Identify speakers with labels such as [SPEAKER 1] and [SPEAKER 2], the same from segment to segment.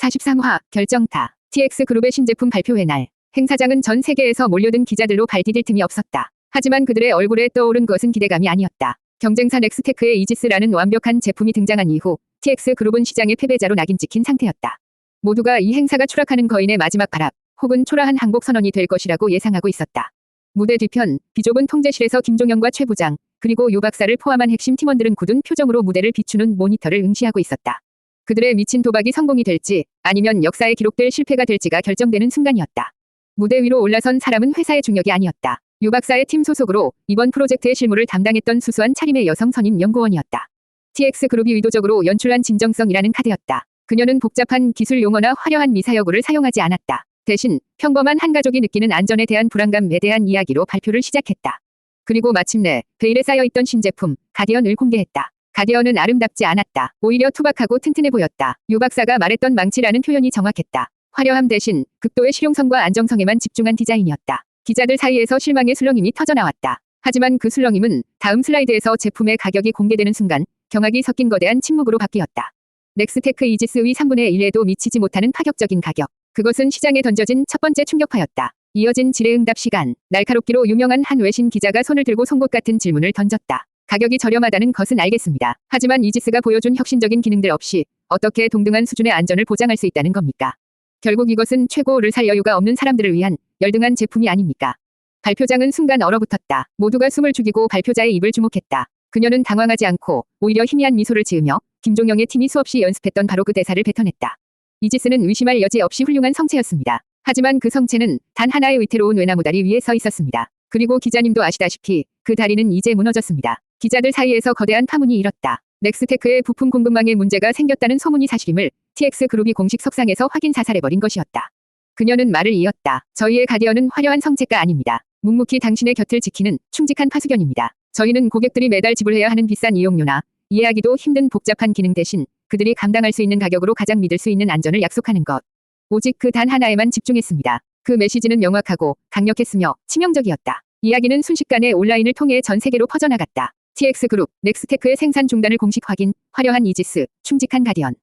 [SPEAKER 1] 43화 결정타 TX그룹의 신제품 발표회 날 행사장은 전 세계에서 몰려든 기자들로 발디딜 틈이 없었다. 하지만 그들의 얼굴에 떠오른 것은 기대감이 아니었다. 경쟁사 넥스테크의 이지스라는 완벽한 제품이 등장한 이후 TX그룹은 시장의 패배자로 낙인 찍힌 상태였다. 모두가 이 행사가 추락하는 거인의 마지막 발악 혹은 초라한 항복 선언이 될 것이라고 예상하고 있었다. 무대 뒤편 비좁은 통제실에서 김종영과 최 부장 그리고 유 박사를 포함한 핵심 팀원들은 굳은 표정으로 무대를 비추는 모니터를 응시하고 있었다. 그들의 미친 도박이 성공이 될지 아니면 역사에 기록될 실패가 될지가 결정되는 순간이었다. 무대 위로 올라선 사람은 회사의 중역이 아니었다. 유 박사의 팀 소속으로 이번 프로젝트의 실무를 담당했던 수수한 차림의 여성 선임 연구원이었다. TX그룹이 의도적으로 연출한 진정성이라는 카드였다. 그녀는 복잡한 기술 용어나 화려한 미사여구를 사용하지 않았다. 대신 평범한 한 가족이 느끼는 안전에 대한 불안감에 대한 이야기로 발표를 시작했다. 그리고 마침내 베일에 쌓여있던 신제품 가디언을 공개했다. 가디언은 아름답지 않았다. 오히려 투박하고 튼튼해 보였다. 유 박사가 말했던 망치라는 표현이 정확했다. 화려함 대신 극도의 실용성과 안정성에만 집중한 디자인이었다. 기자들 사이에서 실망의 술렁임이 터져나왔다. 하지만 그 술렁임은 다음 슬라이드에서 제품의 가격이 공개되는 순간 경악이 섞인 거대한 침묵으로 바뀌었다. 넥스테크 이지스의 3분의 1에도 미치지 못하는 파격적인 가격. 그것은 시장에 던져진 첫 번째 충격파였다. 이어진 질의응답 시간. 날카롭기로 유명한 한 외신 기자가 손을 들고 송곳 같은 질문을 던졌다. 가격이 저렴하다는 것은 알겠습니다. 하지만 이지스가 보여준 혁신적인 기능들 없이 어떻게 동등한 수준의 안전을 보장할 수 있다는 겁니까? 결국 이것은 최고를 살 여유가 없는 사람들을 위한 열등한 제품이 아닙니까? 발표장은 순간 얼어붙었다. 모두가 숨을 죽이고 발표자의 입을 주목했다. 그녀는 당황하지 않고 오히려 희미한 미소를 지으며 김종영의 팀이 수없이 연습했던 바로 그 대사를 뱉어냈다. 이지스는 의심할 여지 없이 훌륭한 성체였습니다. 하지만 그 성체는 단 하나의 위태로운 외나무 다리 위에 서 있었습니다. 그리고 기자님도 아시다시피 그 다리는 이제 무너졌습니다. 기자들 사이에서 거대한 파문이 일었다. 넥스테크의 부품 공급망에 문제가 생겼다는 소문이 사실임을 TX그룹이 공식 석상에서 확인 사살해버린 것이었다. 그녀는 말을 이었다. 저희의 가디언은 화려한 성체가 아닙니다. 묵묵히 당신의 곁을 지키는 충직한 파수견입니다. 저희는 고객들이 매달 지불해야 하는 비싼 이용료나 이해하기도 힘든 복잡한 기능 대신 그들이 감당할 수 있는 가격으로 가장 믿을 수 있는 안전을 약속하는 것. 오직 그 단 하나에만 집중했습니다. 그 메시지는 명확하고 강력했으며 치명적이었다. 이야기는 순식간에 온라인을 통해 전 세계로 퍼져나갔다. TX그룹, 넥스테크의 생산 중단을 공식 확인, 화려한 이지스, 충직한 가디언.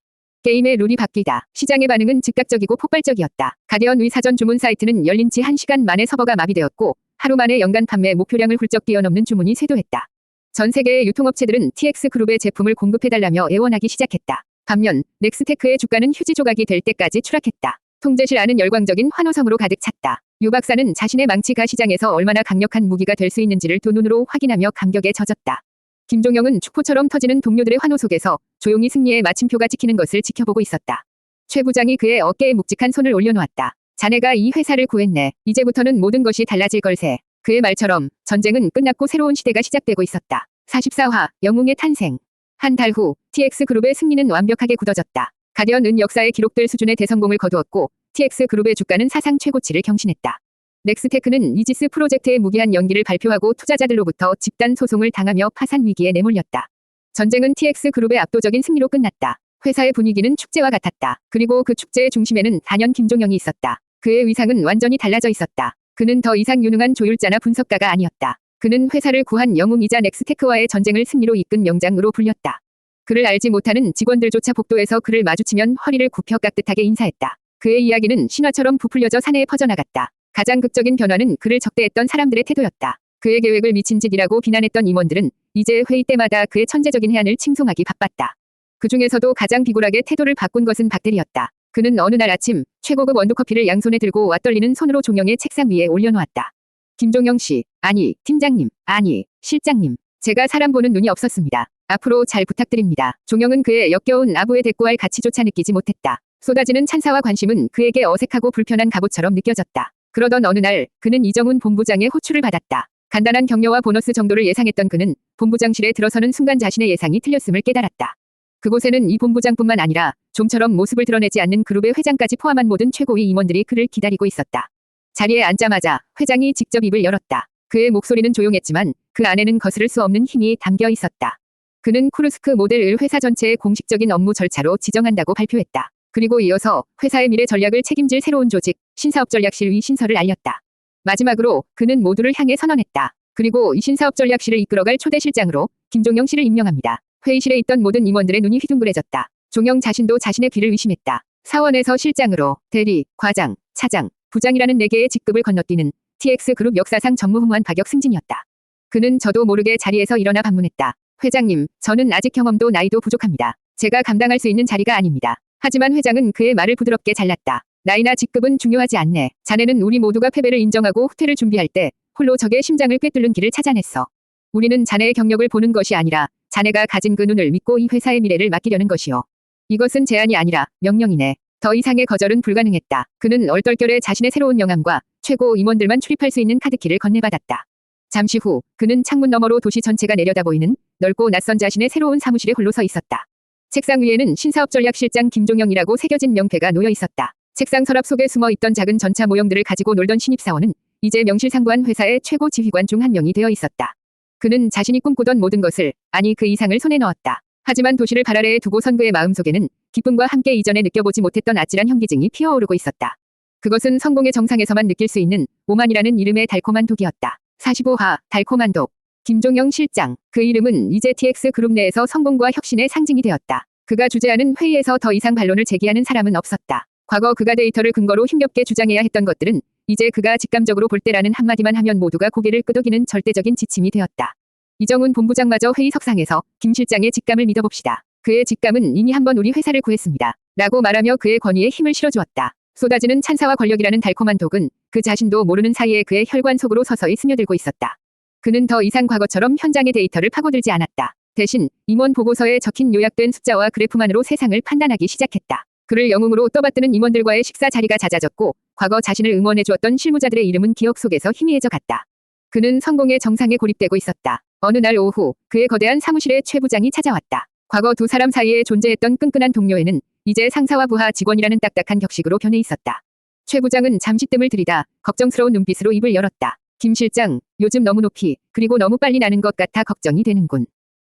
[SPEAKER 1] 게임의 룰이 바뀌다. 시장의 반응은 즉각적이고 폭발적이었다. 가디언의 사전 주문 사이트는 열린 지 1시간 만에 서버가 마비되었고 하루 만에 연간 판매 목표량을 훌쩍 뛰어넘는 주문이 쇄도했다. 전 세계의 유통업체들은 TX그룹의 제품을 공급해달라며 애원하기 시작했다. 반면 넥스테크의 주가는 휴지 조각이 될 때까지 추락했다. 통제실 안은 열광적인 환호성으로 가득 찼다. 유 박사는 자신의 망치가 시장에서 얼마나 강력한 무기가 될 수 있는지를 두 눈으로 확인하며 감격에 젖었다. 김종영은 축포처럼 터지는 동료들의 환호 속에서 조용히 승리의 마침표가 찍히는 것을 지켜보고 있었다. 최 부장이 그의 어깨에 묵직한 손을 올려놓았다. 자네가 이 회사를 구했네. 이제부터는 모든 것이 달라질 걸세. 그의 말처럼 전쟁은 끝났고 새로운 시대가 시작되고 있었다. 44화 영웅의 탄생. 한 달 후 TX그룹의 승리는 완벽하게 굳어졌다. 가디언은 역사에 기록될 수준의 대성공을 거두었고 TX그룹의 주가는 사상 최고치를 경신했다. 넥스테크는 이지스 프로젝트의 무기한 연기를 발표하고 투자자들로부터 집단 소송을 당하며 파산 위기에 내몰렸다. 전쟁은 TX그룹의 압도적인 승리로 끝났다. 회사의 분위기는 축제와 같았다. 그리고 그 축제의 중심에는 단연 김종영이 있었다. 그의 위상은 완전히 달라져 있었다. 그는 더 이상 유능한 조율자나 분석가가 아니었다. 그는 회사를 구한 영웅이자 넥스테크와의 전쟁을 승리로 이끈 명장으로 불렸다. 그를 알지 못하는 직원들조차 복도에서 그를 마주치면 허리를 굽혀 깍듯하게 인사했다. 그의 이야기는 신화처럼 부풀려져 사내에 퍼져나갔다. 가장 극적인 변화는 그를 적대했던 사람들의 태도였다. 그의 계획을 미친 짓이라고 비난했던 임원들은 이제 회의 때마다 그의 천재적인 해안을 칭송하기 바빴다. 그 중에서도 가장 비굴하게 태도를 바꾼 것은 박대리였다. 그는 어느 날 아침 최고급 원두커피를 양손에 들고 와떨리는 손으로 종영의 책상 위에 올려놓았다. 김종영 씨, 아니, 팀장님, 아니, 실장님. 제가 사람 보는 눈이 없었습니다. 앞으로 잘 부탁드립니다. 종영은 그의 역겨운 아부에 대꾸할 가치조차 느끼지 못했다. 쏟아지는 찬사와 관심은 그에게 어색하고 불편한 갑옷처럼 느껴졌다. 그러던 어느 날 그는 이정훈 본부장의 호출을 받았다. 간단한 격려와 보너스 정도를 예상했던 그는 본부장실에 들어서는 순간 자신의 예상이 틀렸음을 깨달았다. 그곳에는 이 본부장뿐만 아니라 좀처럼 모습을 드러내지 않는 그룹의 회장까지 포함한 모든 최고위 임원들이 그를 기다리고 있었다. 자리에 앉자마자 회장이 직접 입을 열었다. 그의 목소리는 조용했지만 그 안에는 거스를 수 없는 힘이 담겨 있었다. 그는 쿠르스크 모델을 회사 전체의 공식적인 업무 절차로 지정한다고 발표했다. 그리고 이어서 회사의 미래 전략을 책임질 새로운 조직, 신사업전략실의 신설을 알렸다. 마지막으로 그는 모두를 향해 선언했다. 그리고 이 신사업전략실을 이끌어갈 초대실장으로 김종영 씨를 임명합니다. 회의실에 있던 모든 임원들의 눈이 휘둥그레졌다. 종영 자신도 자신의 귀를 의심했다. 사원에서 실장으로 대리, 과장, 차장, 부장이라는 4개의 직급을 건너뛰는 TX그룹 역사상 전무후무한 파격 승진이었다. 그는 저도 모르게 자리에서 일어나 반문했다. 회장님, 저는 아직 경험도 나이도 부족합니다. 제가 감당할 수 있는 자리가 아닙니다. 하지만 회장은 그의 말을 부드럽게 잘랐다. 나이나 직급은 중요하지 않네. 자네는 우리 모두가 패배를 인정하고 후퇴를 준비할 때 홀로 적의 심장을 꿰뚫는 길을 찾아냈어. 우리는 자네의 경력을 보는 것이 아니라 자네가 가진 그 눈을 믿고 이 회사의 미래를 맡기려는 것이오. 이것은 제안이 아니라 명령이네. 더 이상의 거절은 불가능했다. 그는 얼떨결에 자신의 새로운 명함과 최고 임원들만 출입할 수 있는 카드키를 건네받았다. 잠시 후 그는 창문 너머로 도시 전체가 내려다보이는 넓고 낯선 자신의 새로운 사무실에 홀로 서 있었다. 책상 위에는 신사업전략실장 김종영이라고 새겨진 명패가 놓여 있었다. 책상 서랍 속에 숨어있던 작은 전차 모형들을 가지고 놀던 신입사원은 이제 명실상부한 회사의 최고 지휘관 중 한 명이 되어 있었다. 그는 자신이 꿈꾸던 모든 것을, 아니 그 이상을 손에 넣었다. 하지만 도시를 발 아래에 두고 선 그의 마음속에는 기쁨과 함께 이전에 느껴보지 못했던 아찔한 현기증이 피어오르고 있었다. 그것은 성공의 정상에서만 느낄 수 있는 오만이라는 이름의 달콤한 독이었다. 45화 달콤한 독. 김종영 실장. 그 이름은 이제 TX그룹 내에서 성공과 혁신의 상징이 되었다. 그가 주재하는 회의에서 더 이상 반론을 제기하는 사람은 없었다. 과거 그가 데이터를 근거로 힘겹게 주장해야 했던 것들은 이제 그가 직감적으로 볼 때라는 한마디만 하면 모두가 고개를 끄덕이는 절대적인 지침이 되었다. 이정훈 본부장마저 회의석상에서 김 실장의 직감을 믿어봅시다. 그의 직감은 이미 한번 우리 회사를 구했습니다. 라고 말하며 그의 권위에 힘을 실어주었다. 쏟아지는 찬사와 권력이라는 달콤한 독은 그 자신도 모르는 사이에 그의 혈관 속으로 서서히 스며들고 있었다. 그는 더 이상 과거처럼 현장의 데이터를 파고들지 않았다. 대신 임원 보고서에 적힌 요약된 숫자와 그래프만으로 세상을 판단하기 시작했다. 그를 영웅으로 떠받드는 임원들과의 식사 자리가 잦아졌고 과거 자신을 응원해 주었던 실무자들의 이름은 기억 속에서 희미해져 갔다. 그는 성공의 정상에 고립되고 있었다. 어느 날 오후 그의 거대한 사무실에 최 부장이 찾아왔다. 과거 두 사람 사이에 존재했던 끈끈한 동료애는 이제 상사와 부하 직원이라는 딱딱한 격식으로 변해 있었다. 최 부장은 잠시 뜸을 들이다 걱정스러운 눈빛으로 입을 열었다. 김 실장, 요즘 너무 높이 그리고 너무 빨리 나는 것 같아 걱정이 되는군.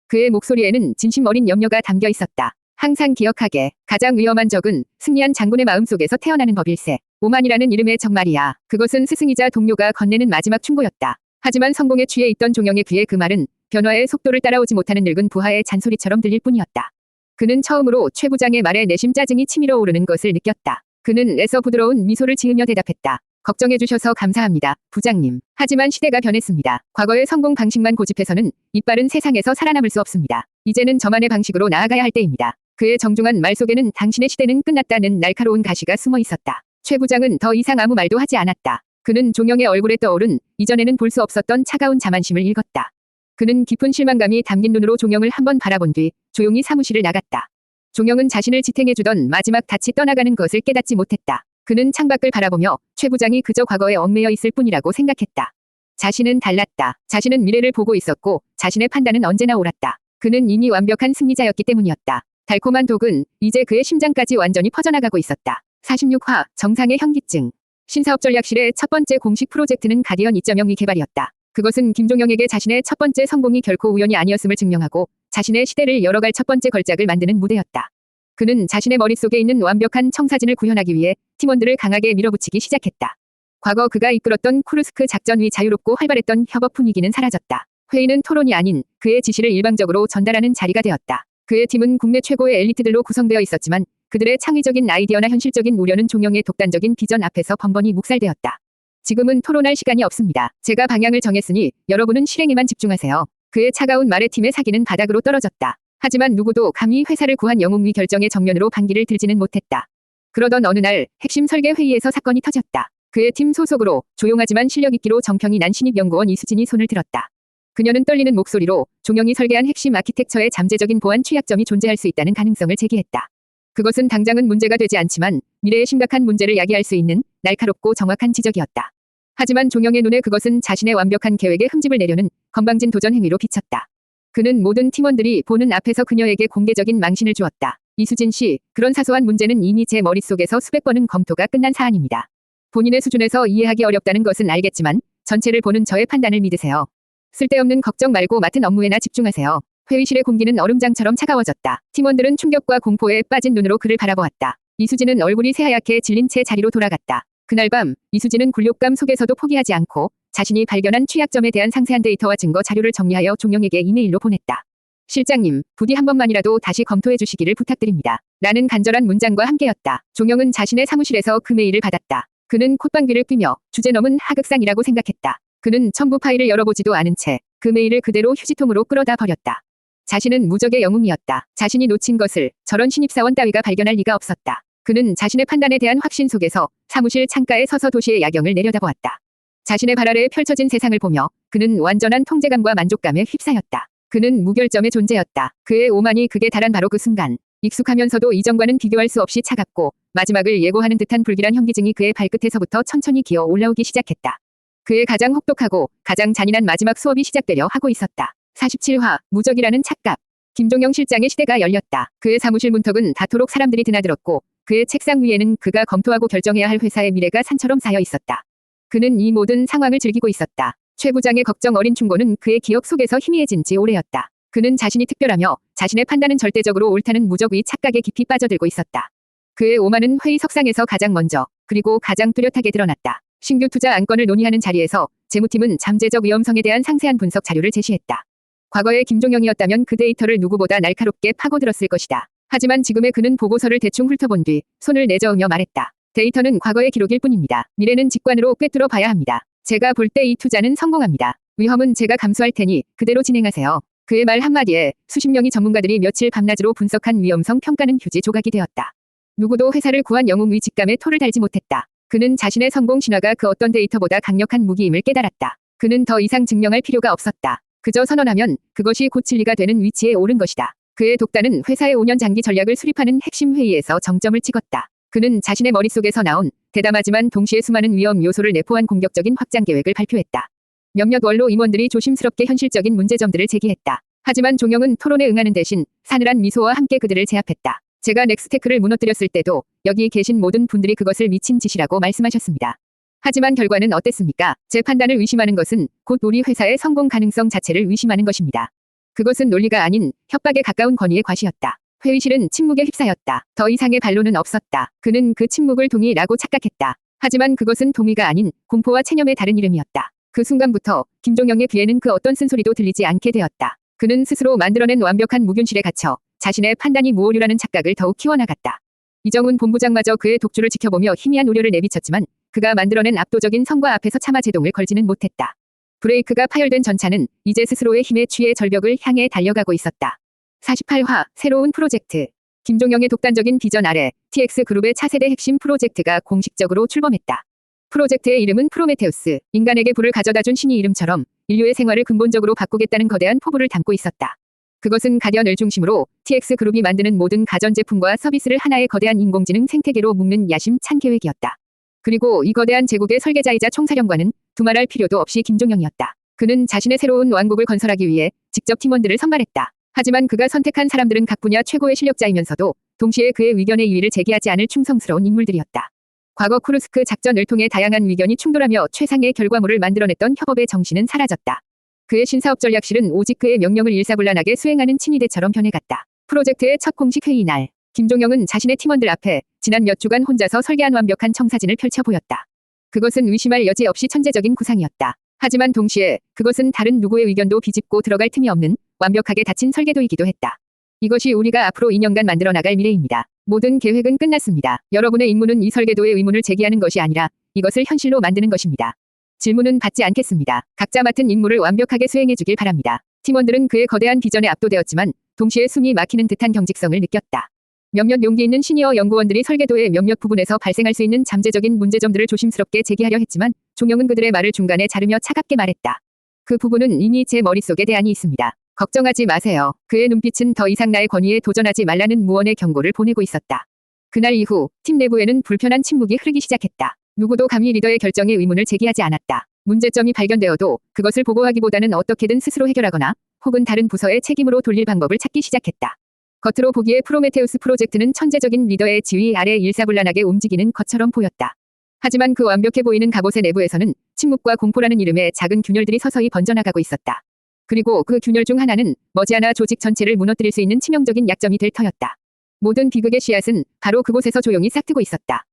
[SPEAKER 1] 그의 목소리에는 진심 어린 염려가 담겨 있었다. 항상 기억하게 가장 위험한 적은 승리한 장군의 마음속에서 태어나는 법일세. 오만이라는 이름의 정말이야. 그것은 스승이자 동료가 건네는 마지막 충고였다. 하지만 성공에 취해 있던 종영의 귀에 그 말은 변화의 속도를 따라오지 못하는 늙은 부하의 잔소리처럼 들릴 뿐이었다. 그는 처음으로 최 부장의 말에 내심 짜증이 치밀어 오르는 것을 느꼈다. 그는 애써 부드러운 미소를 지으며 대답했다. 걱정해 주셔서 감사합니다, 부장님. 하지만 시대가 변했습니다. 과거의 성공 방식만 고집해서는 이빠른 세상에서 살아남을 수 없습니다. 이제는 저만의 방식으로 나아가야 할 때입니다. 그의 정중한 말 속에는 당신의 시대는 끝났다는 날카로운 가시가 숨어 있었다. 최 부장은 더 이상 아무 말도 하지 않았다. 그는 종영의 얼굴에 떠오른 이전에는 볼 수 없었던 차가운 자만심을 읽었다. 그는 깊은 실망감이 담긴 눈으로 종영을 한번 바라본 뒤 조용히 사무실을 나갔다. 종영은 자신을 지탱해주던 마지막 닻이 떠나가는 것을 깨닫지 못했다. 그는 창밖을 바라보며 최 부장이 그저 과거에 얽매여 있을 뿐이라고 생각했다. 자신은 달랐다. 자신은 미래를 보고 있었고 자신의 판단은 언제나 옳았다. 그는 이미 완벽한 승리자였기 때문이었다. 달콤한 독은 이제 그의 심장까지 완전히 퍼져나가고 있었다. 46화 정상의 현기증. 신사업전략실의 첫 번째 공식 프로젝트는 가디언 2.0위 개발이었다. 그것은 김종영에게 자신의 첫 번째 성공이 결코 우연이 아니었음을 증명하고 자신의 시대를 열어갈 첫 번째 걸작을 만드는 무대였다. 그는 자신의 머릿속에 있는 완벽한 청사진을 구현하기 위해 팀원들을 강하게 밀어붙이기 시작했다. 과거 그가 이끌었던 쿠르스크 작전 위 자유롭고 활발했던 협업 분위기는 사라졌다. 회의는 토론이 아닌 그의 지시를 일방적으로 전달하는 자리가 되었다. 그의 팀은 국내 최고의 엘리트들로 구성되어 있었지만 그들의 창의적인 아이디어나 현실적인 우려는 종영의 독단적인 비전 앞에서 번번이 묵살되었다. 지금은 토론할 시간이 없습니다. 제가 방향을 정했으니 여러분은 실행에만 집중하세요. 그의 차가운 말에 팀의 사기는 바닥으로 떨어졌다. 하지만 누구도 감히 회사를 구한 영웅 위 결정의 정면으로 반기를 들지는 못했다. 그러던 어느 날 핵심 설계 회의에서 사건이 터졌다. 그의 팀 소속으로 조용하지만 실력 있기로 정평이 난 신입 연구원 이수진이 손을 들었다. 그녀는 떨리는 목소리로 종영이 설계한 핵심 아키텍처의 잠재적인 보안 취약점이 존재할 수 있다는 가능성을 제기했다. 그것은 당장은 문제가 되지 않지만 미래의 심각한 문제를 야기할 수 있는 날카롭고 정확한 지적이었다. 하지만 종영의 눈에 그것은 자신의 완벽한 계획에 흠집을 내려는 건방진 도전 행위로 비쳤다. 그는 모든 팀원들이 보는 앞에서 그녀에게 공개적인 망신을 주었다. 이수진 씨, 그런 사소한 문제는 이미 제 머릿속에서 수백 번은 검토가 끝난 사안입니다. 본인의 수준에서 이해하기 어렵다는 것은 알겠지만 전체를 보는 저의 판단을 믿으세요. 쓸데없는 걱정 말고 맡은 업무에나 집중하세요. 회의실의 공기는 얼음장처럼 차가워졌다. 팀원들은 충격과 공포에 빠진 눈으로 그를 바라보았다. 이수진은 얼굴이 새하얗게 질린 채 자리로 돌아갔다. 그날 밤 이수진은 굴욕감 속에서도 포기하지 않고 자신이 발견한 취약점에 대한 상세한 데이터와 증거 자료를 정리하여 종영에게 이메일로 보냈다. 실장님, 부디 한 번만이라도 다시 검토해 주시기를 부탁드립니다. 라는 간절한 문장과 함께였다. 종영은 자신의 사무실에서 그 메일을 받았다. 그는 콧방귀를 뀌며 주제 넘은 하극상이라고 생각했다. 그는 첨부 파일을 열어보지도 않은 채 그 메일을 그대로 휴지통으로 끌어다 버렸다. 자신은 무적의 영웅이었다. 자신이 놓친 것을 저런 신입사원 따위가 발견할 리가 없었다. 그는 자신의 판단에 대한 확신 속에서 사무실 창가에 서서 도시의 야경을 내려다보았다. 자신의 발 아래에 펼쳐진 세상을 보며 그는 완전한 통제감과 만족감에 휩싸였다. 그는 무결점의 존재였다. 그의 오만이 극에 달한 바로 그 순간, 익숙하면서도 이전과는 비교할 수 없이 차갑고 마지막을 예고하는 듯한 불길한 현기증이 그의 발끝에서부터 천천히 기어 올라오기 시작했다. 그의 가장 혹독하고 가장 잔인한 마지막 수업이 시작되려 하고 있었다. 47화 무적이라는 착각. 김종영 실장의 시대가 열렸다. 그의 사무실 문턱은 닿도록 사람들이 드나들었고 그의 책상 위에는 그가 검토하고 결정해야 할 회사의 미래가 산처럼 쌓여 있었다. 그는 이 모든 상황을 즐기고 있었다. 최 부장의 걱정 어린 충고는 그의 기억 속에서 희미해진 지 오래였다. 그는 자신이 특별하며 자신의 판단은 절대적으로 옳다는 무적의 착각에 깊이 빠져들고 있었다. 그의 오만은 회의 석상에서 가장 먼저 그리고 가장 뚜렷하게 드러났다. 신규 투자 안건을 논의하는 자리에서 재무팀은 잠재적 위험성에 대한 상세한 분석 자료를 제시했다. 과거의 김종영이었다면 그 데이터를 누구보다 날카롭게 파고들었을 것이다. 하지만 지금의 그는 보고서를 대충 훑어본 뒤 손을 내저으며 말했다. 데이터는 과거의 기록일 뿐입니다. 미래는 직관으로 꿰뚫어 봐야 합니다. 제가 볼 때 이 투자는 성공합니다. 위험은 제가 감수할 테니 그대로 진행하세요. 그의 말 한마디에 수십 명의 전문가들이 며칠 밤낮으로 분석한 위험성 평가는 휴지 조각이 되었다. 누구도 회사를 구한 영웅의 직감에 토를 달지 못했다. 그는 자신의 성공 신화가 그 어떤 데이터보다 강력한 무기임을 깨달았다. 그는 더 이상 증명할 필요가 없었다. 그저 선언하면 그것이 곧 진리가 되는 위치에 오른 것이다. 그의 독단은 회사의 5년 장기 전략을 수립하는 핵심 회의에서 정점을 찍었다. 그는 자신의 머릿속에서 나온 대담하지만 동시에 수많은 위험 요소를 내포한 공격적인 확장 계획을 발표했다. 몇몇 원로 임원들이 조심스럽게 현실적인 문제점들을 제기했다. 하지만 종영은 토론에 응하는 대신 사늘한 미소와 함께 그들을 제압했다. 제가 넥스테크를 무너뜨렸을 때도 여기 계신 모든 분들이 그것을 미친 짓이라고 말씀하셨습니다. 하지만 결과는 어땠습니까? 제 판단을 의심하는 것은 곧 우리 회사의 성공 가능성 자체를 의심하는 것입니다. 그것은 논리가 아닌 협박에 가까운 권위의 과시였다. 회의실은 침묵에 휩싸였다. 더 이상의 반론은 없었다. 그는 그 침묵을 동의라고 착각했다. 하지만 그것은 동의가 아닌 공포와 체념의 다른 이름이었다. 그 순간부터 김종영의 귀에는 그 어떤 쓴소리도 들리지 않게 되었다. 그는 스스로 만들어낸 완벽한 무균실에 갇혀 자신의 판단이 무오류라는 착각을 더욱 키워나갔다. 이정훈 본부장마저 그의 독주를 지켜보며 희미한 우려를 내비쳤지만 그가 만들어낸 압도적인 성과 앞에서 차마 제동을 걸지는 못했다. 브레이크가 파열된 전차는 이제 스스로의 힘에 취해 절벽을 향해 달려가고 있었다. 48화 새로운 프로젝트. 김종영의 독단적인 비전 아래 TX그룹의 차세대 핵심 프로젝트가 공식적으로 출범했다. 프로젝트의 이름은 프로메테우스. 인간에게 불을 가져다준 신의 이름처럼 인류의 생활을 근본적으로 바꾸겠다는 거대한 포부를 담고 있었다. 그것은 가디언을 중심으로 TX그룹이 만드는 모든 가전제품과 서비스를 하나의 거대한 인공지능 생태계로 묶는 야심찬 계획이었다. 그리고 이 거대한 제국의 설계자이자 총사령관은 두말할 필요도 없이 김종영이었다. 그는 자신의 새로운 왕국을 건설하기 위해 직접 팀원들을 선발했다. 하지만 그가 선택한 사람들은 각 분야 최고의 실력자이면서도 동시에 그의 위견의 이의를 제기하지 않을 충성스러운 인물들이었다. 과거 쿠르스크 작전을 통해 다양한 위견이 충돌하며 최상의 결과물을 만들어냈던 협업의 정신은 사라졌다. 그의 신사업 전략실은 오직 그의 명령을 일사불란하게 수행하는 친위대처럼 변해갔다. 프로젝트의 첫 공식 회의 날, 김종영은 자신의 팀원들 앞에 지난 몇 주간 혼자서 설계한 완벽한 청사진을 펼쳐 보였다. 그것은 의심할 여지 없이 천재적인 구상이었다. 하지만 동시에 그것은 다른 누구의 의견도 비집고 들어갈 틈이 없는 완벽하게 닫힌 설계도이기도 했다. 이것이 우리가 앞으로 2년간 만들어 나갈 미래입니다. 모든 계획은 끝났습니다. 여러분의 임무는 이 설계도의 의문을 제기하는 것이 아니라 이것을 현실로 만드는 것입니다. 질문은 받지 않겠습니다. 각자 맡은 임무를 완벽하게 수행해 주길 바랍니다. 팀원들은 그의 거대한 비전에 압도되었지만 동시에 숨이 막히는 듯한 경직성을 느꼈다. 몇몇 용기 있는 시니어 연구원들이 설계도의 몇몇 부분에서 발생할 수 있는 잠재적인 문제점들을 조심스럽게 제기하려 했지만 종영은 그들의 말을 중간에 자르며 차갑게 말했다. 그 부분은 이미 제 머릿속에 대안이 있습니다. 걱정하지 마세요. 그의 눈빛은 더 이상 나의 권위에 도전하지 말라는 무언의 경고를 보내고 있었다. 그날 이후 팀 내부에는 불편한 침묵이 흐르기 시작했다. 누구도 감히 리더의 결정에 의문을 제기하지 않았다. 문제점이 발견되어도 그것을 보고하기보다는 어떻게든 스스로 해결하거나 혹은 다른 부서의 책임으로 돌릴 방법을 찾기 시작했다. 겉으로 보기에 프로메테우스 프로젝트는 천재적인 리더의 지휘 아래 일사불란하게 움직이는 것처럼 보였다. 하지만 그 완벽해 보이는 갑옷의 내부에서는 침묵과 공포라는 이름의 작은 균열들이 서서히 번져나가고 있었다. 그리고 그 균열 중 하나는 머지않아 조직 전체를 무너뜨릴 수 있는 치명적인 약점이 될 터였다. 모든 비극의 씨앗은 바로 그곳에서 조용히 싹트고 있었다.